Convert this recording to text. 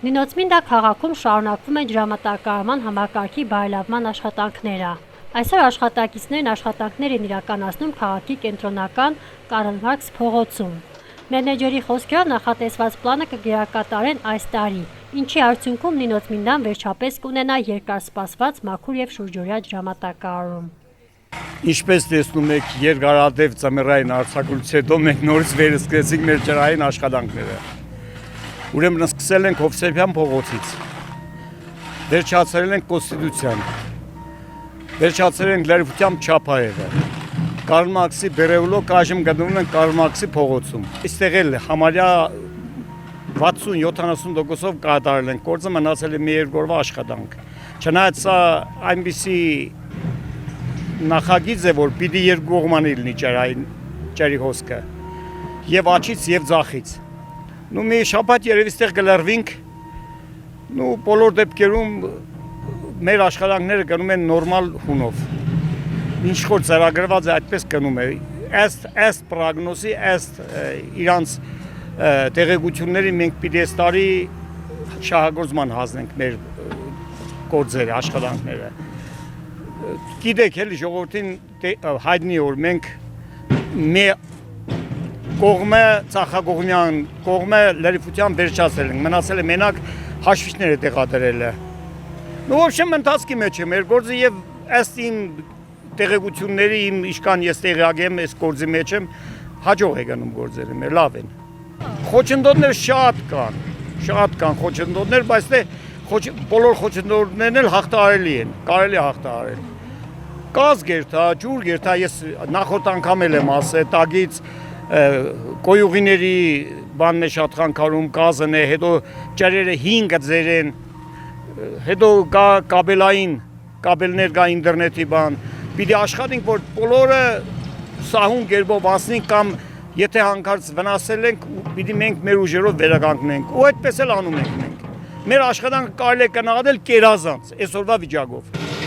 Նինոցմինդա քաղաքում շարունակվում են ջրամատակարարման համակարգի բարելավման աշխատանքները։ Այսօր աշխատակիցներն աշխատանքներ են իրականացնում քաղաքի կենտրոնական Կարլ Մարքս փողոցում։ Մենեջերի խոսքերով նախատեսված պլանը կգերակատարեն այս տարի, ինչի արդյունքում Նինոցմինդան վերջապես կունենա երկարսպասված մաքուր և շուրջօրյա ջրամատակարարում։ Ինչպես տեսնում եք, երկարատև ծմերային արձակուրդից հետո մենք նորից վերսկսեցինք մեր ջրային աշխատանքները։ Ուրեմն սկսել ենք Հովսեփյան փողոցից, վերջացրել ենք Կոնստիտուցիան, վերջացրել ենք Լրիվության Չափայևը, Կարլ Մարքսի բերեւլոկ այժմ գտնվում ենք Կարլ Մարքսի փողոցում։ Այստեղ էլ համարյա 60-70%-ով կատարել ենք գործը, մնացել է մի երկու օրվա աշխատանք։ Չնայած սա այնպիսի նախագիծ է, որ պիտի երկկողմանի լինի ջրի հոսքը, եւ աչից եւ ձախից։ Մի շաբաթ երևի ստեղ կլրվինք, բոլոր դեպքերում մեր աշխատանքները գնում են նորմալ հունով։ Ինչ որ ծրագրված է, այդպես գնում է։ Ըստ պրոգնոզի, ըստ իրանց տեղեկությունների մենք պիտի այս տարի շահագործման հասնենք մեր գործերը, աշխատանքները։ Գիտեք, էլի ժողովրդին հայտնի որ մենք մի կողմը Ծախակողմյան, կողմը Լրիվության վերջացել ենք, մնացել է մենակ հաշվիչները տեղադրելը։ Ոբշեմ ընթացքի մեջ է մեր գործը եւ ըստ իմ տեղեկությունների իմ իշքան ես տեղյակ եմ այս գործի մեջ եմ, հաջող է գնում գործերը մեր, լավ են։ Խոչընդոտներ շատ կան խոչընդոտներ, բայց բոլոր խոչընդոտներն էլ հաղթահարելի են, կարելի է հաղթահարել։ Գազ գերտա, ջուր գերտա, ես նախորդ անգամ էլ եմ ասել, տագից կոյուղիների բանն է շատ խանգարում, գազն է, հետո ջրերը 5 ձեր են, հետո կա կաբելային, կաբելներ կա ինտերնետի բան, պիտի աշխատենք, որ բոլորը սահուն կերպով անցնենք կամ եթե հանկարծ վնասել ենք, պիտի մենք մեր ուժերով վերականգնենք, ու այդպես էլ անում ենք մենք։ Մեր աշխատանքը կարելի է գնահատել կերազանց, այսօրվա վիճակով։